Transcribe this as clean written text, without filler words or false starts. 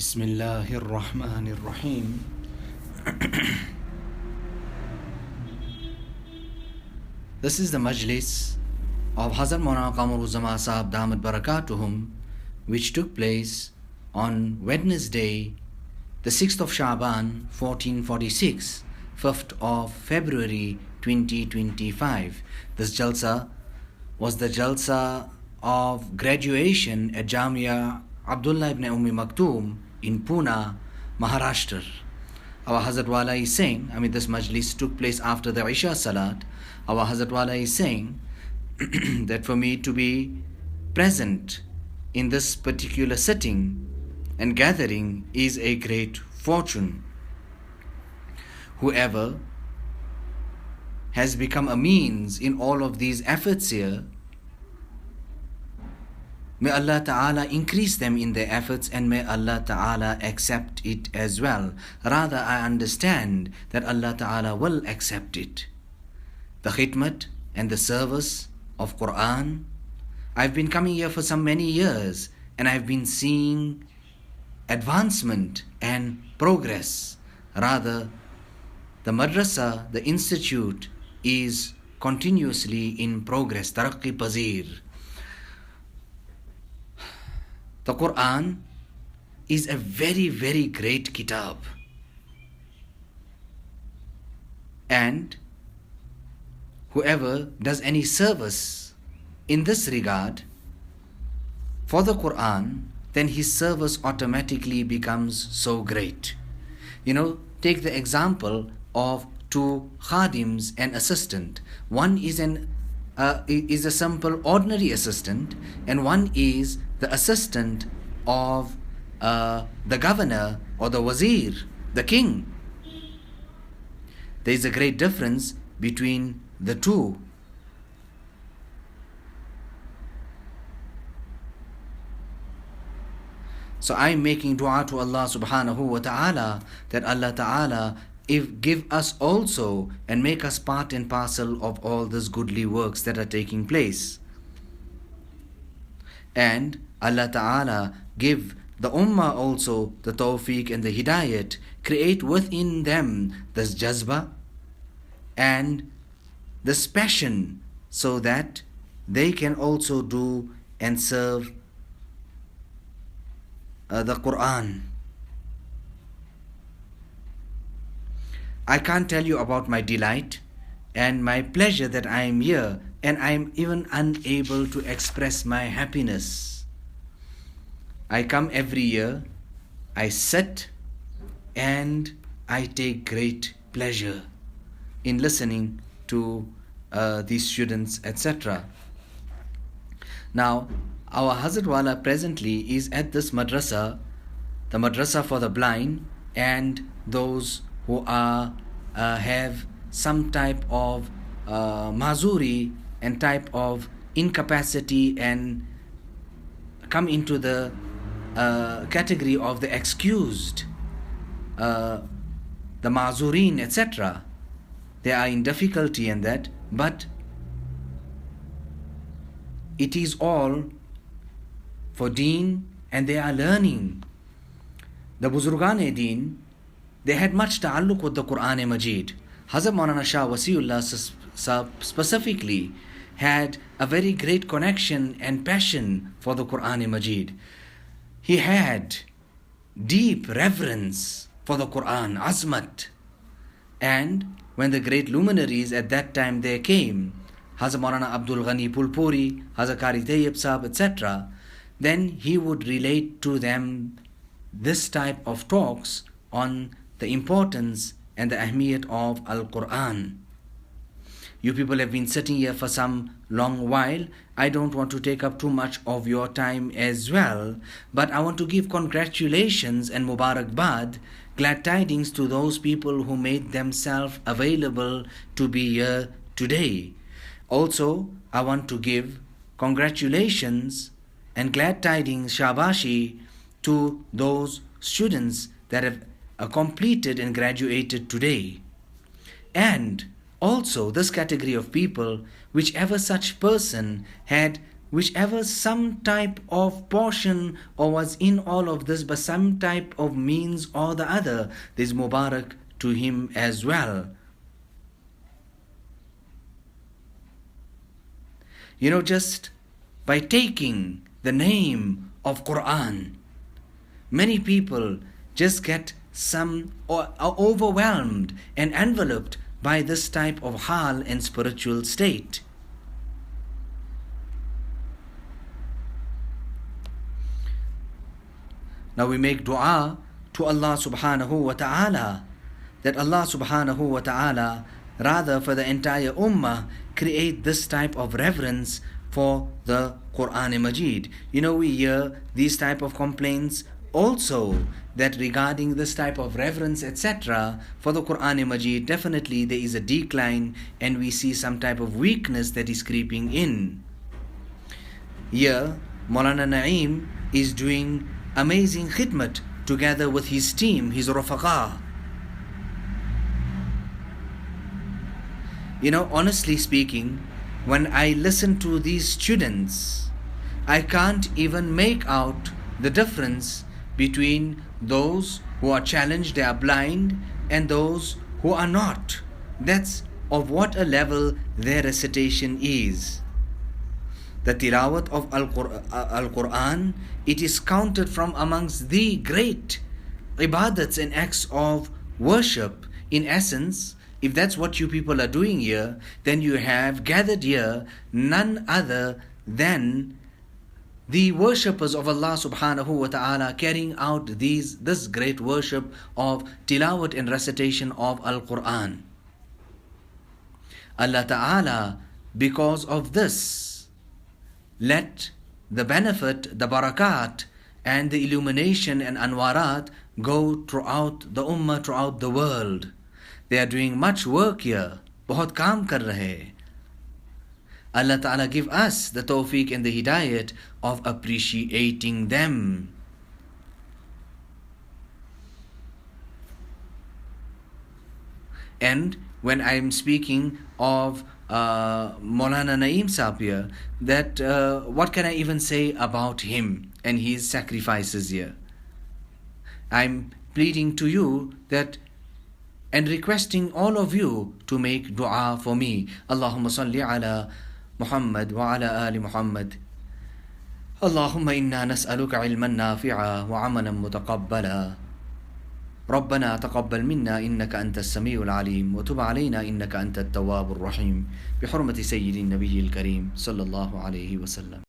Bismillahir Rahmanir Rahim. This is the Majlis of Hazrat Maulana Qamar Uzzaman Sahab Damat Barakatuhum, which took place on Wednesday, the 6th of Shaban 1446, 5th of February 2025. This Jalsa was the Jalsa of graduation at Jamia Abdullah ibn Maktoum in Pune, Maharashtra. Our Hazrat Wala is saying, this Majlis took place after the Esha Salat. Our Hazrat Wala is saying that for me to be present in this particular setting and gathering is a great fortune. Whoever has become a means in all of these efforts here, may Allah Ta'ala increase them in their efforts, and may Allah Ta'ala accept it as well. Rather, I understand that Allah Ta'ala will accept it. The khidmat and the service of Quran. I've been coming here for so many years, and I've been seeing advancement and progress. Rather, the madrasa, the institute, is continuously in progress. Taraqqi Pazir. The Quran is a very, very great kitab. And whoever does any service in this regard for the Quran, then his service automatically becomes so great. Take the example of two khadims and assistant. One is a simple ordinary assistant, and one is the assistant of the governor or the wazir, the king. There is a great difference between the two. So I am making dua to Allah subhanahu wa ta'ala that Allah ta'ala give us also and make us part and parcel of all these goodly works that are taking place. And Allah Ta'ala give the Ummah also the tawfiq and the hidayat, create within them this jazba and this passion, so that they can also do and serve the Quran. I can't tell you about my delight and my pleasure that I am here, and I am even unable to express my happiness. I come every year, I sit, and I take great pleasure in listening to these students, etc. Now, our Hazrat Wala presently is at this madrasa, the madrasa for the blind and those who have some type of mazuri and type of incapacity and come into the category of the excused, the mazurin, etc. They are in difficulty in that, but it is all for deen, and they are learning. The Buzurgan-e-Deen, they had much ta'alluq with the Quran-e-Majid. Hazrat Maulana Shah Wasiullah specifically had a very great connection and passion for the Quran-e-Majid. He had deep reverence for the Quran, azmat. And when the great luminaries at that time they came, Hazrat Maulana Abdul Ghani Pulpuri, Hazrat Qari Tayyib Sahab, etc., then he would relate to them this type of talks on the importance and the ahmiyat of Al-Quran. You people have been sitting here for some long while. I don't want to take up too much of your time as well, but I want to give congratulations and Mubarakbad, glad tidings to those people who made themselves available to be here today. Also, I want to give congratulations and glad tidings, shabashi, to those students that have completed and graduated today. And also this category of people, whichever such person had whichever some type of portion or was in all of this, but some type of means or the other, there's Mubarak to him as well. Just by taking the name of Quran, many people just get some or are overwhelmed and enveloped by this type of hal and spiritual state. Now we make dua to Allah subhanahu wa ta'ala, that Allah subhanahu wa ta'ala, rather for the entire ummah, create this type of reverence for the Quran Majid. We hear these type of complaints also, that regarding this type of reverence, etc., for the Quran Majid, definitely there is a decline and we see some type of weakness that is creeping in. Here, Maulana Naeem is doing amazing khidmat together with his team, his rafaqa. Honestly speaking, when I listen to these students, I can't even make out the difference between those who are challenged, they are blind, and those who are not. That's of what a level their recitation is. The tilawat of Al-Quran, it is counted from amongst the great ibadats and acts of worship. In essence, if that's what you people are doing here, then you have gathered here none other than the worshippers of Allah subhanahu wa ta'ala, carrying out this great worship of tilawat and recitation of Al-Quran. Allah ta'ala, because of this, let the benefit, the barakat, and the illumination and anwarat go throughout the ummah, throughout the world. They are doing much work here. बहुत काम कर रहे. Allah Ta'ala give us the tawfiq and the hidayat of appreciating them. And when I am speaking of Maulana Naeem Sahib here, that what can I even say about him and his sacrifices here? I'm pleading to you that and requesting all of you to make dua for me. Allahumma salli ala Muhammad wa ala ali Muhammad. Allahumma inna nas'aluka ilman nafi'a wa amalan mutaqabbala. ربنا تقبل منا إنك أنت السميع العليم وتب علينا إنك أنت التواب الرحيم بحرمة سيد النبي الكريم صلى الله عليه وسلم.